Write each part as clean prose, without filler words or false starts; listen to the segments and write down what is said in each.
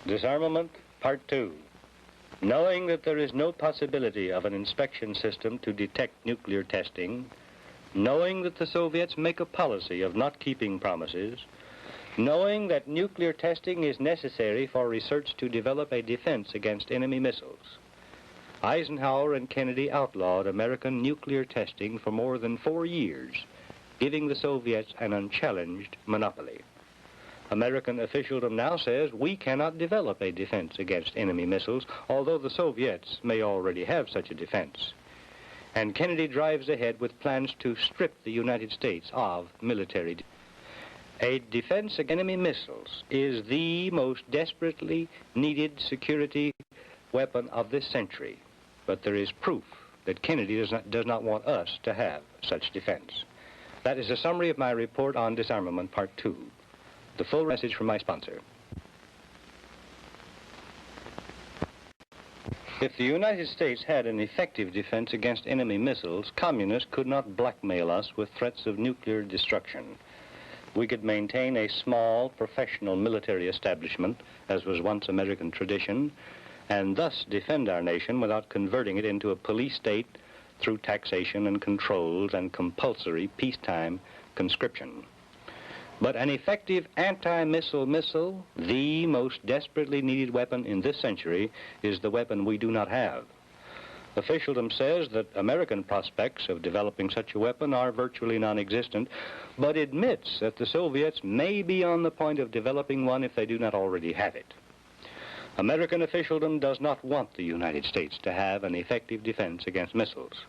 Disarmament, Part 2. Knowing that there is no possibility of an inspection system to detect nuclear testing, knowing that the Soviets make a policy of not keeping promises, knowing that nuclear testing is necessary for research to develop a defense against enemy missiles, Eisenhower and Kennedy outlawed American nuclear testing for more than 4 years, giving the Soviets an unchallenged monopoly. American officialdom now says we cannot develop a defense against enemy missiles, although the Soviets may already have such a defense. And Kennedy drives ahead with plans to strip the United States of military defense. A defense against enemy missiles is the most desperately needed security weapon of this century, but there is proof that Kennedy does not want us to have such defense. That is a summary of my report on Disarmament, Part 2. The full message from my sponsor. If the United States had an effective defense against enemy missiles, communists could not blackmail us with threats of nuclear destruction. We could maintain a small, professional military establishment, as was once American tradition, and thus defend our nation without converting it into a police state through taxation and controls and compulsory peacetime conscription. But an effective anti-missile missile, the most desperately needed weapon in this century, is the weapon we do not have. Officialdom says that American prospects of developing such a weapon are virtually non-existent, but admits that the Soviets may be on the point of developing one if they do not already have it. American officialdom does not want the United States to have an effective defense against missiles.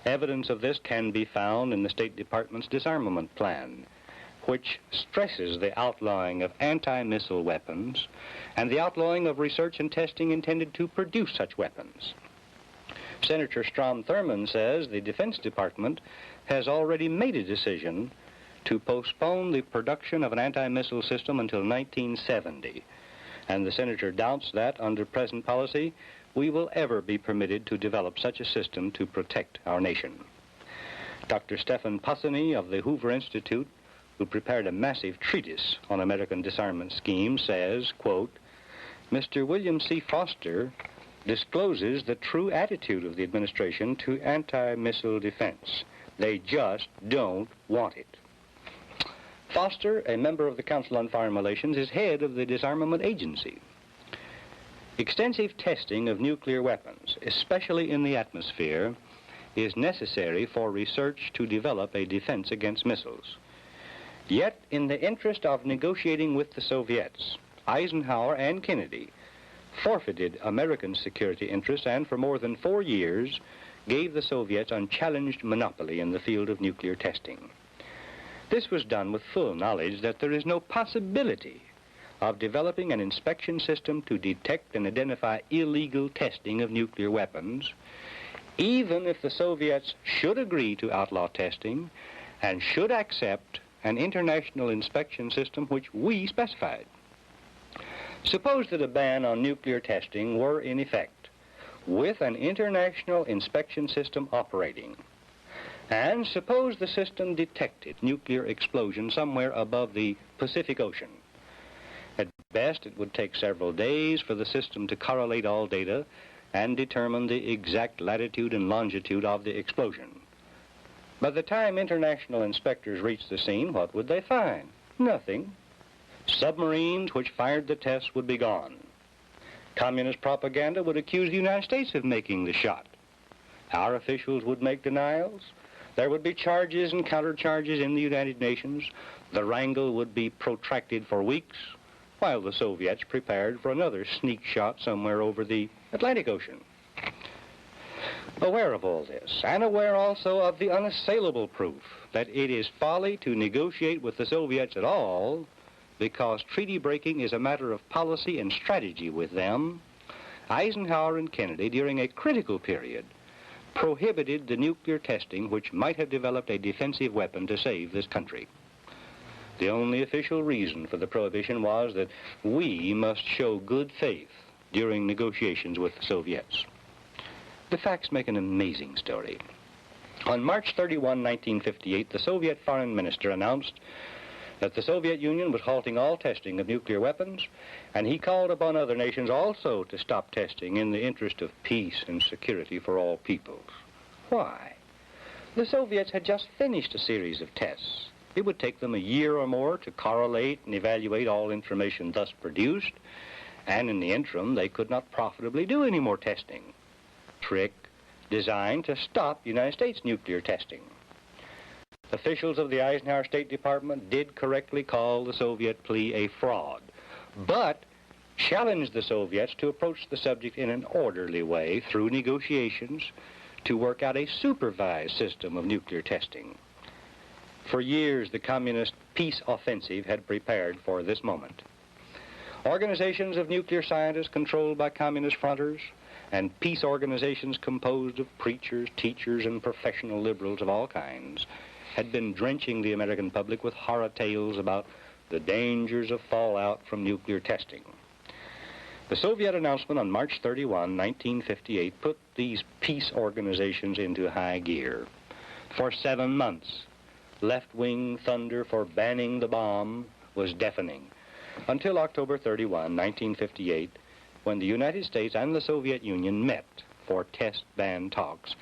Evidence of this can be found in the State Department's disarmament plan, which stresses the outlawing of anti-missile weapons and the outlawing of research and testing intended to produce such weapons. Senator Strom Thurmond says the Defense Department has already made a decision to postpone the production of an anti-missile system until 1970, and the senator doubts that, under present policy, we will ever be permitted to develop such a system to protect our nation. Dr. Stephen Pussany of the Hoover Institute, who prepared a massive treatise on American disarmament schemes, says, quote, Mr. William C. Foster discloses the true attitude of the administration to anti-missile defense. They just don't want it. Foster, a member of the Council on Foreign Relations, is head of the Disarmament Agency. Extensive testing of nuclear weapons, especially in the atmosphere, is necessary for research to develop a defense against missiles. Yet, in the interest of negotiating with the Soviets, Eisenhower and Kennedy forfeited American security interests and for more than 4 years gave the Soviets unchallenged monopoly in the field of nuclear testing. This was done with full knowledge that there is no possibility of developing an inspection system to detect and identify illegal testing of nuclear weapons, even if the Soviets should agree to outlaw testing and should accept an international inspection system which we specified. Suppose that a ban on nuclear testing were in effect, with an international inspection system operating, and suppose the system detected nuclear explosion somewhere above the Pacific Ocean. At best, it would take several days for the system to correlate all data and determine the exact latitude and longitude of the explosion. By the time international inspectors reached the scene, what would they find? Nothing. Submarines which fired the tests would be gone. Communist propaganda would accuse the United States of making the shot. Our officials would make denials. There would be charges and countercharges in the United Nations. The wrangle would be protracted for weeks, while the Soviets prepared for another sneak shot somewhere over the Atlantic Ocean. Aware of all this, and aware also of the unassailable proof that it is folly to negotiate with the Soviets at all, because treaty breaking is a matter of policy and strategy with them, Eisenhower and Kennedy, during a critical period, prohibited the nuclear testing which might have developed a defensive weapon to save this country. The only official reason for the prohibition was that we must show good faith during negotiations with the Soviets. The facts make an amazing story. On March 31, 1958, the Soviet foreign minister announced that the Soviet Union was halting all testing of nuclear weapons, and he called upon other nations also to stop testing in the interest of peace and security for all peoples. Why? The Soviets had just finished a series of tests. It would take them a year or more to correlate and evaluate all information thus produced, and in the interim they could not profitably do any more testing. Trick designed to stop United States nuclear testing. Officials of the Eisenhower State Department did correctly call the Soviet plea a fraud, but challenged the Soviets to approach the subject in an orderly way through negotiations to work out a supervised system of nuclear testing. For years, the communist peace offensive had prepared for this moment. Organizations of nuclear scientists controlled by communist fronters and peace organizations composed of preachers, teachers, and professional liberals of all kinds had been drenching the American public with horror tales about the dangers of fallout from nuclear testing. The Soviet announcement on March 31, 1958, put these peace organizations into high gear. For 7 months, left-wing thunder for banning the bomb was deafening, until October 31, 1958, when the United States and the Soviet Union met for test ban talks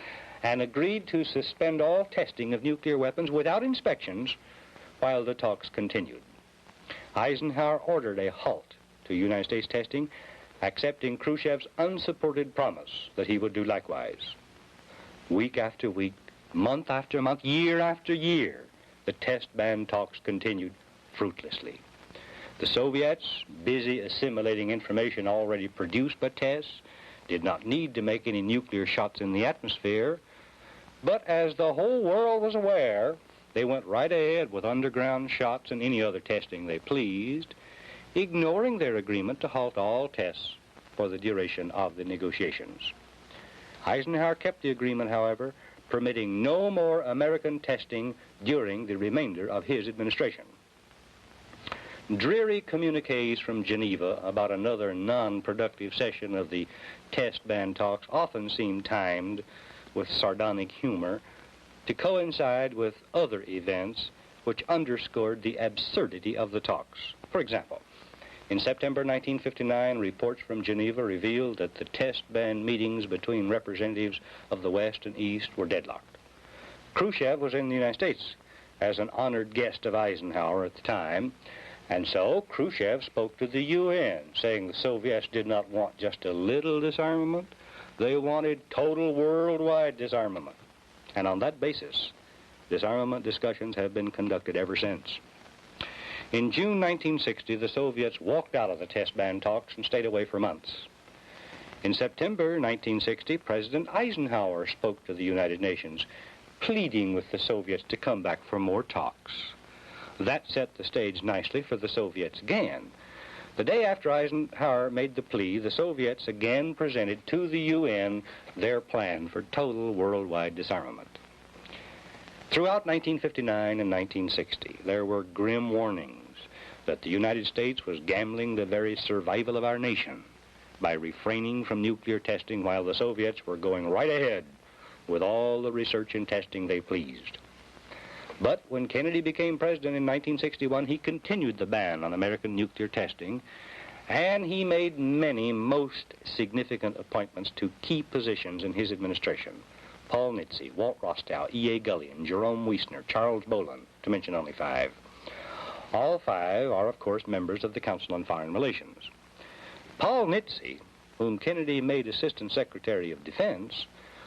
and agreed to suspend all testing of nuclear weapons without inspections while the talks continued. Eisenhower ordered a halt to United States testing, accepting Khrushchev's unsupported promise that he would do likewise. Week after week, month after month, year after year, the test ban talks continued fruitlessly. The Soviets, busy assimilating information already produced by tests, did not need to make any nuclear shots in the atmosphere, but as the whole world was aware, they went right ahead with underground shots and any other testing they pleased, ignoring their agreement to halt all tests for the duration of the negotiations. Eisenhower kept the agreement, however, permitting no more American testing during the remainder of his administration. Dreary communiques from Geneva about another non-productive session of the test ban talks often seemed timed with sardonic humor to coincide with other events which underscored the absurdity of the talks. For example, in September 1959, reports from Geneva revealed that the test ban meetings between representatives of the West and East were deadlocked. Khrushchev was in the United States as an honored guest of Eisenhower at the time, and so Khrushchev spoke to the UN, saying the Soviets did not want just a little disarmament, they wanted total worldwide disarmament. And on that basis, disarmament discussions have been conducted ever since. In June 1960, the Soviets walked out of the test ban talks and stayed away for months. In September 1960, President Eisenhower spoke to the United Nations, pleading with the Soviets to come back for more talks. That set the stage nicely for the Soviets again. The day after Eisenhower made the plea, the Soviets again presented to the UN their plan for total worldwide disarmament. Throughout 1959 and 1960, there were grim warnings that the United States was gambling the very survival of our nation by refraining from nuclear testing while the Soviets were going right ahead with all the research and testing they pleased. But when Kennedy became president in 1961, he continued the ban on American nuclear testing, and he made many most significant appointments to key positions in his administration. Paul Nitze, Walt Rostow, E.A. Gullion, Jerome Wiesner, Charles Boland, to mention only 5. All 5 are, of course, members of the Council on Foreign Relations. Paul Nitze, whom Kennedy made Assistant Secretary of Defense,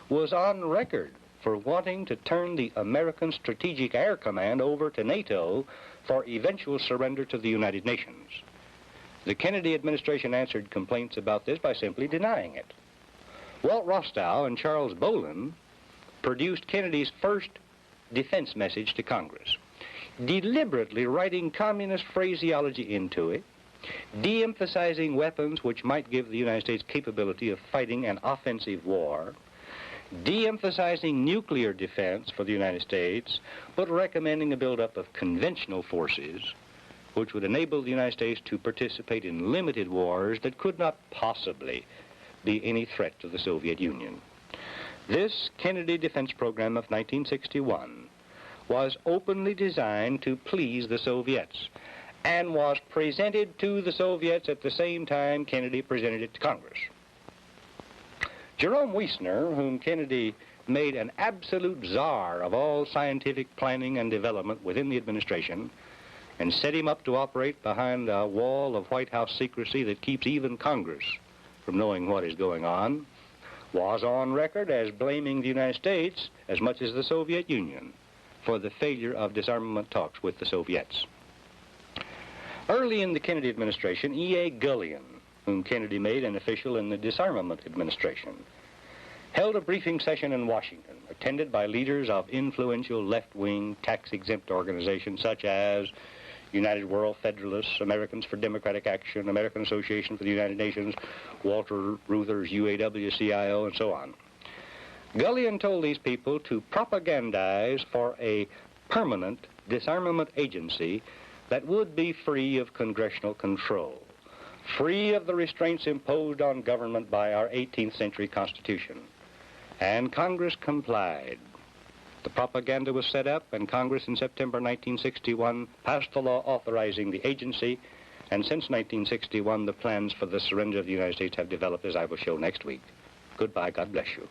was on record for wanting to turn the American Strategic Air Command over to NATO for eventual surrender to the United Nations. The Kennedy administration answered complaints about this by simply denying it. Walt Rostow and Charles Boland produced Kennedy's first defense message to Congress, deliberately writing communist phraseology into it, de-emphasizing weapons which might give the United States capability of fighting an offensive war, de-emphasizing nuclear defense for the United States, but recommending a buildup of conventional forces which would enable the United States to participate in limited wars that could not possibly be any threat to the Soviet Union. This Kennedy defense program of 1961 was openly designed to please the Soviets and was presented to the Soviets at the same time Kennedy presented it to Congress. Jerome Wiesner, whom Kennedy made an absolute czar of all scientific planning and development within the administration, and set him up to operate behind a wall of White House secrecy that keeps even Congress from knowing what is going on, was on record as blaming the United States as much as the Soviet Union for the failure of disarmament talks with the Soviets. Early in the Kennedy administration, E.A. Gullion, whom Kennedy made an official in the Disarmament administration, held a briefing session in Washington, attended by leaders of influential left-wing tax-exempt organizations such as United World Federalists, Americans for Democratic Action, American Association for the United Nations, Walter Reuther's UAW-CIO, and so on. Gullion told these people to propagandize for a permanent disarmament agency that would be free of congressional control, free of the restraints imposed on government by our 18th century Constitution. And Congress complied. The propaganda was set up, and Congress in September 1961 passed the law authorizing the agency, and since 1961 the plans for the surrender of the United States have developed, as I will show next week. Goodbye, God bless you.